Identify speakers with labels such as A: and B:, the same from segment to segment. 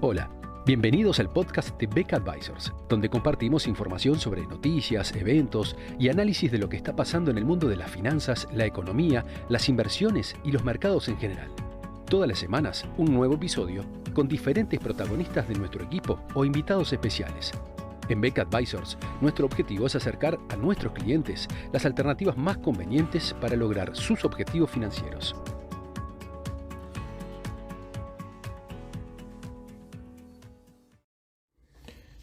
A: Hola, bienvenidos al podcast de Beck Advisors, donde compartimos información sobre noticias, eventos y análisis de lo que está pasando en el mundo de las finanzas, la economía, las inversiones y los mercados en general. Todas las semanas, un nuevo episodio con diferentes protagonistas de nuestro equipo o invitados especiales. En Beck Advisors, nuestro objetivo es acercar a nuestros clientes las alternativas más convenientes para lograr sus objetivos financieros.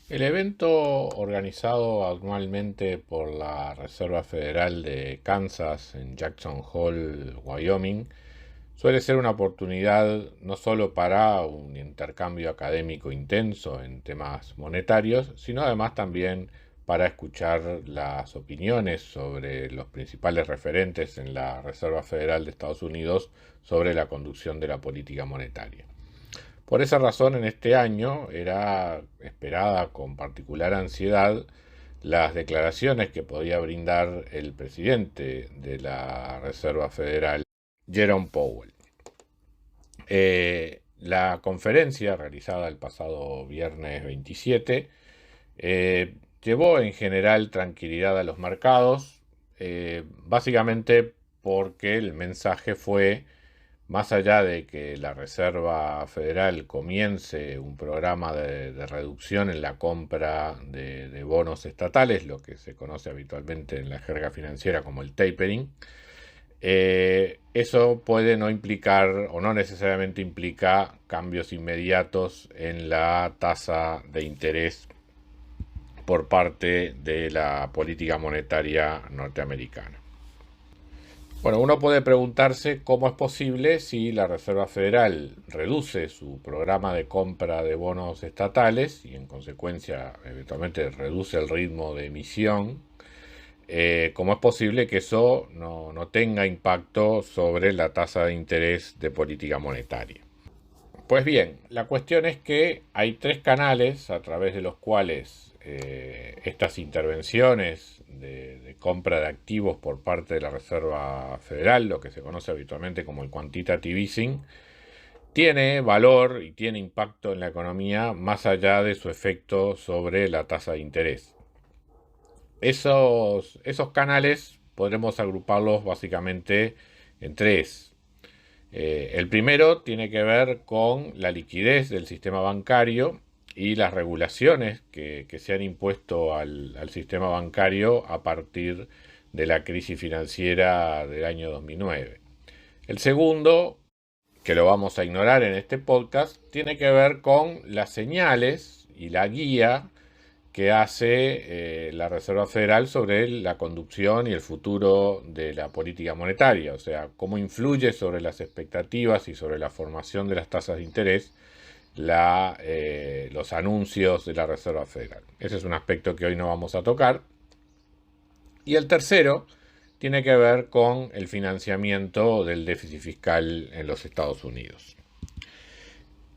B: El evento organizado anualmente por la Reserva Federal de Kansas en Jackson Hole, Wyoming, suele ser una oportunidad no solo para un intercambio académico intenso en temas monetarios, sino además también para escuchar las opiniones sobre los principales referentes en la Reserva Federal de Estados Unidos sobre la conducción de la política monetaria. Por esa razón, en este año era esperada con particular ansiedad las declaraciones que podía brindar el presidente de la Reserva Federal, Jerome Powell. La conferencia realizada el pasado viernes 27 llevó en general tranquilidad a los mercados, básicamente porque el mensaje fue: más allá de que la Reserva Federal comience un programa de reducción en la compra de bonos estatales, lo que se conoce habitualmente en la jerga financiera como el tapering, eso puede no implicar o no necesariamente implica cambios inmediatos en la tasa de interés por parte de la política monetaria norteamericana. Bueno, uno puede preguntarse cómo es posible si la Reserva Federal reduce su programa de compra de bonos estatales y en consecuencia eventualmente reduce el ritmo de emisión, cómo es posible que eso no tenga impacto sobre la tasa de interés de política monetaria. Pues bien, la cuestión es que hay tres canales a través de los cuales estas intervenciones de compra de activos por parte de la Reserva Federal, lo que se conoce habitualmente como el quantitative easing, tiene valor y tiene impacto en la economía más allá de su efecto sobre la tasa de interés. Esos canales podremos agruparlos básicamente en tres. El primero tiene que ver con la liquidez del sistema bancario y las regulaciones que se han impuesto al sistema bancario a partir de la crisis financiera del año 2009. El segundo, que lo vamos a ignorar en este podcast, tiene que ver con las señales y la guía que hace la Reserva Federal sobre la conducción y el futuro de la política monetaria, o sea, cómo influye sobre las expectativas y sobre la formación de las tasas de interés los anuncios de la Reserva Federal. Ese es un aspecto que hoy no vamos a tocar. Y el tercero tiene que ver con el financiamiento del déficit fiscal en los Estados Unidos.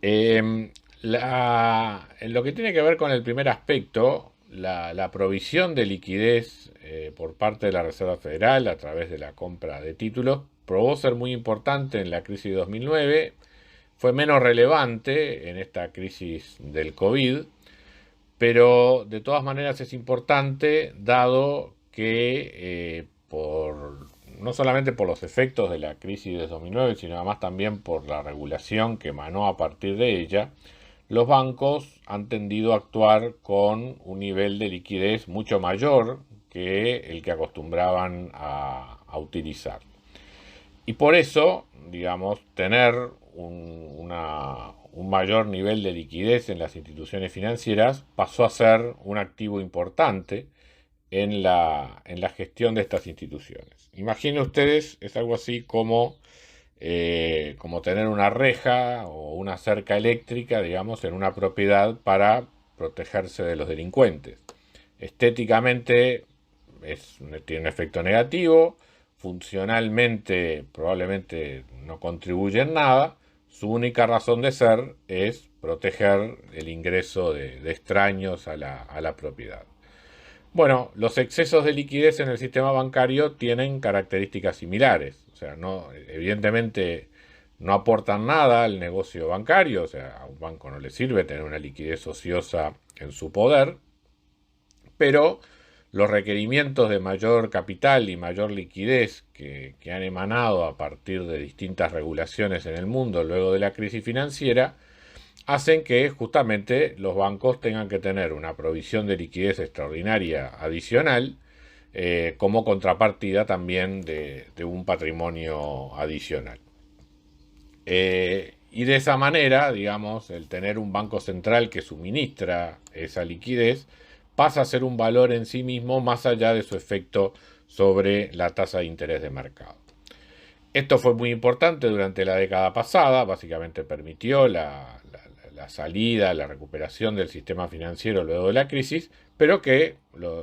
B: En lo que tiene que ver con el primer aspecto, la provisión de liquidez por parte de la Reserva Federal a través de la compra de títulos probó ser muy importante en la crisis de 2009, fue menos relevante en esta crisis del COVID, pero de todas maneras es importante dado que no solamente por los efectos de la crisis de 2009, sino además también por la regulación que emanó a partir de ella, los bancos han tendido a actuar con un nivel de liquidez mucho mayor que el que acostumbraban a utilizar. Y por eso, digamos, tener un mayor nivel de liquidez en las instituciones financieras pasó a ser un activo importante en la gestión de estas instituciones. Imaginen ustedes, es algo así como tener una reja o una cerca eléctrica, digamos, en una propiedad para protegerse de los delincuentes. Estéticamente tiene un efecto negativo, funcionalmente probablemente no contribuye en nada. Su única razón de ser es proteger el ingreso de extraños a la propiedad. Bueno, los excesos de liquidez en el sistema bancario tienen características similares. O sea, evidentemente no aportan nada al negocio bancario, o sea, a un banco no le sirve tener una liquidez ociosa en su poder, pero los requerimientos de mayor capital y mayor liquidez que han emanado a partir de distintas regulaciones en el mundo luego de la crisis financiera hacen que justamente los bancos tengan que tener una provisión de liquidez extraordinaria adicional como contrapartida también de un patrimonio adicional. Y de esa manera, digamos, el tener un banco central que suministra esa liquidez pasa a ser un valor en sí mismo más allá de su efecto sobre la tasa de interés de mercado. Esto fue muy importante durante la década pasada, básicamente permitió la salida, la recuperación del sistema financiero luego de la crisis, pero que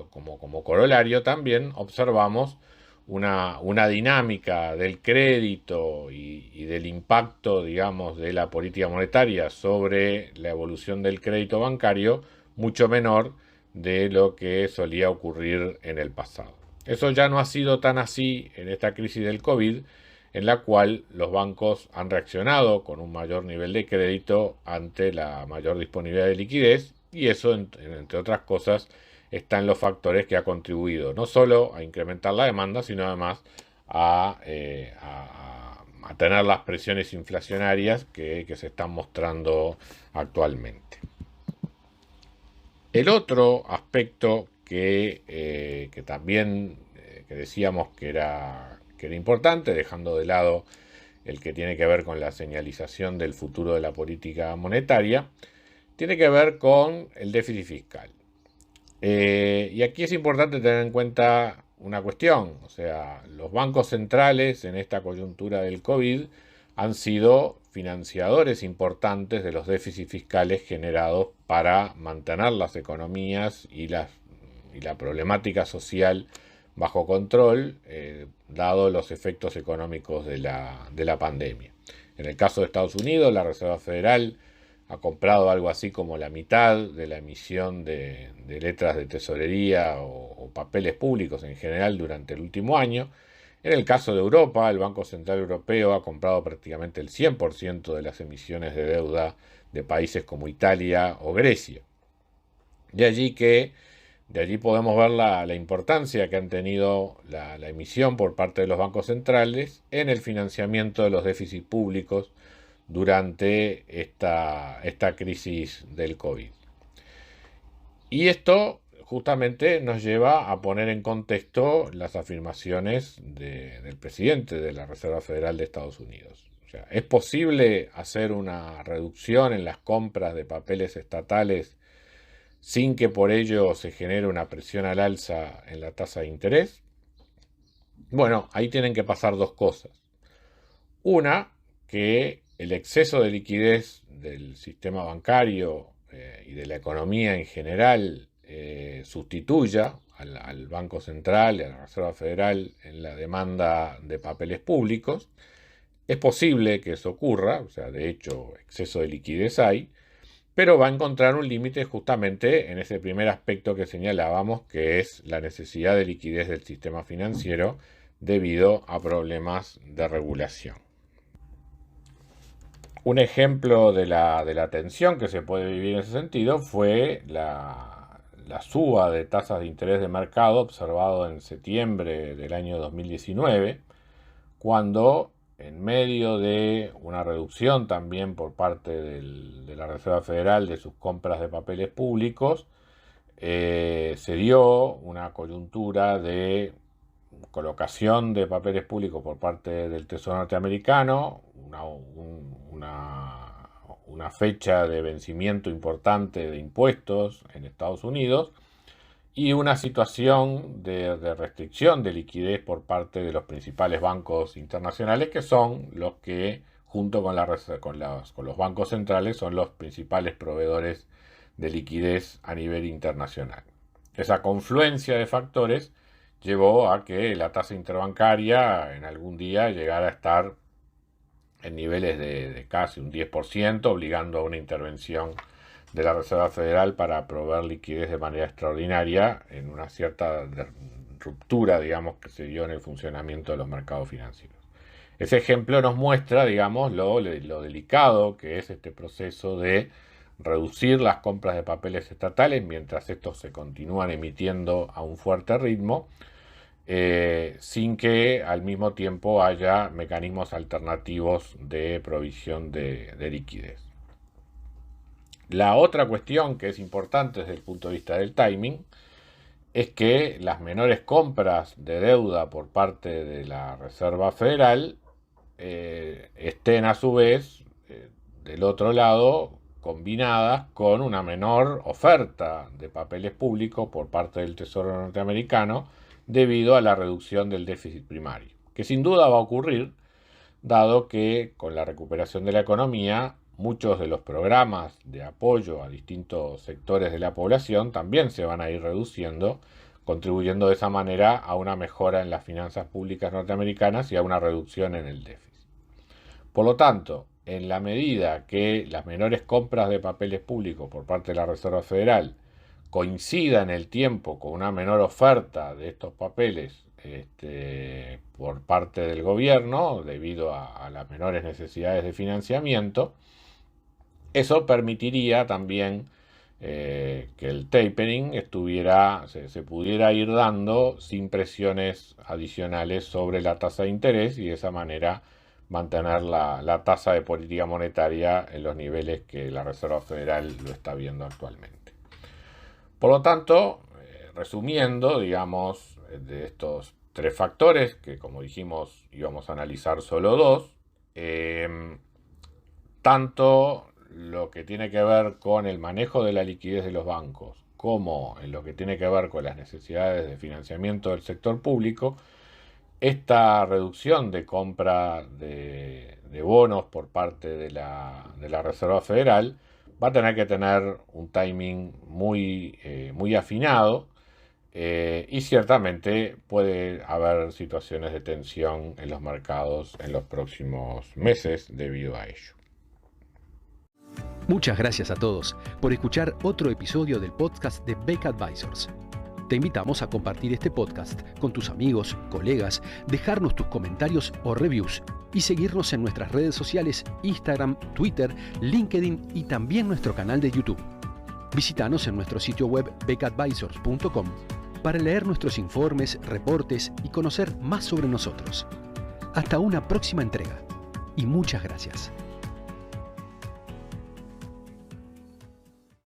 B: como corolario también observamos una dinámica del crédito y del impacto, digamos, de la política monetaria sobre la evolución del crédito bancario mucho menor de lo que solía ocurrir en el pasado. Eso ya no ha sido tan así en esta crisis del COVID, en la cual los bancos han reaccionado con un mayor nivel de crédito ante la mayor disponibilidad de liquidez, y eso, entre otras cosas, está en los factores que ha contribuido no solo a incrementar la demanda, sino además a tener las presiones inflacionarias que se están mostrando actualmente. El otro aspecto que también que decíamos que era importante, dejando de lado el que tiene que ver con la señalización del futuro de la política monetaria, tiene que ver con el déficit fiscal. Y aquí es importante tener en cuenta una cuestión, o sea, los bancos centrales en esta coyuntura del COVID han sido financiadores importantes de los déficits fiscales generados para mantener las economías y la problemática social bajo control, dado los efectos económicos de la pandemia. En el caso de Estados Unidos, la Reserva Federal ha comprado algo así como la mitad de la emisión de letras de tesorería o papeles públicos en general durante el último año. En el caso de Europa, el Banco Central Europeo ha comprado prácticamente el 100% de las emisiones de deuda de países como Italia o Grecia. De allí podemos ver la importancia que han tenido la emisión por parte de los bancos centrales en el financiamiento de los déficits públicos durante esta crisis del COVID. Y esto justamente nos lleva a poner en contexto las afirmaciones del presidente de la Reserva Federal de Estados Unidos. O sea, ¿es posible hacer una reducción en las compras de papeles estatales sin que por ello se genere una presión al alza en la tasa de interés? Bueno, ahí tienen que pasar dos cosas. Una, que el exceso de liquidez del sistema bancario y de la economía en general sustituya al Banco Central y a la Reserva Federal en la demanda de papeles públicos. Es posible que eso ocurra, o sea, de hecho, exceso de liquidez hay, pero va a encontrar un límite justamente en ese primer aspecto que señalábamos, que es la necesidad de liquidez del sistema financiero debido a problemas de regulación. Un ejemplo de la tensión que se puede vivir en ese sentido fue la suba de tasas de interés de mercado observado en septiembre del año 2019, cuando en medio de una reducción también por parte de la Reserva Federal de sus compras de papeles públicos, se dio una coyuntura de colocación de papeles públicos por parte del Tesoro norteamericano, una fecha de vencimiento importante de impuestos en Estados Unidos y una situación de restricción de liquidez por parte de los principales bancos internacionales, que son los que, junto con los bancos centrales, son los principales proveedores de liquidez a nivel internacional. Esa confluencia de factores llevó a que la tasa interbancaria en algún día llegara a estar en niveles de casi un 10%, obligando a una intervención de la Reserva Federal para proveer liquidez de manera extraordinaria en una cierta ruptura, digamos, que se dio en el funcionamiento de los mercados financieros. Ese ejemplo nos muestra, digamos, lo delicado que es este proceso de reducir las compras de papeles estatales mientras estos se continúan emitiendo a un fuerte ritmo, sin que al mismo tiempo haya mecanismos alternativos de provisión de liquidez. La otra cuestión que es importante desde el punto de vista del timing es que las menores compras de deuda por parte de la Reserva Federal estén a su vez del otro lado combinadas con una menor oferta de papeles públicos por parte del Tesoro norteamericano debido a la reducción del déficit primario, que sin duda va a ocurrir, dado que con la recuperación de la economía muchos de los programas de apoyo a distintos sectores de la población también se van a ir reduciendo, contribuyendo de esa manera a una mejora en las finanzas públicas norteamericanas y a una reducción en el déficit. Por lo tanto, en la medida que las menores compras de papeles públicos por parte de la Reserva Federal coincida en el tiempo con una menor oferta de estos papeles por parte del gobierno, debido a las menores necesidades de financiamiento, eso permitiría también que el tapering se pudiera ir dando sin presiones adicionales sobre la tasa de interés y de esa manera mantener la tasa de política monetaria en los niveles que la Reserva Federal lo está viendo actualmente. Por lo tanto, resumiendo, digamos, de estos tres factores, que como dijimos íbamos a analizar solo dos, tanto lo que tiene que ver con el manejo de la liquidez de los bancos, como en lo que tiene que ver con las necesidades de financiamiento del sector público, esta reducción de compra de bonos por parte de la Reserva Federal va a tener que tener un timing muy afinado, y ciertamente puede haber situaciones de tensión en los mercados en los próximos meses debido a ello.
A: Muchas gracias a todos por escuchar otro episodio del podcast de Beck Advisors. Te invitamos a compartir este podcast con tus amigos, colegas, dejarnos tus comentarios o reviews y seguirnos en nuestras redes sociales Instagram, Twitter, LinkedIn y también nuestro canal de YouTube. Visítanos en nuestro sitio web beckadvisors.com para leer nuestros informes, reportes y conocer más sobre nosotros. Hasta una próxima entrega y muchas gracias.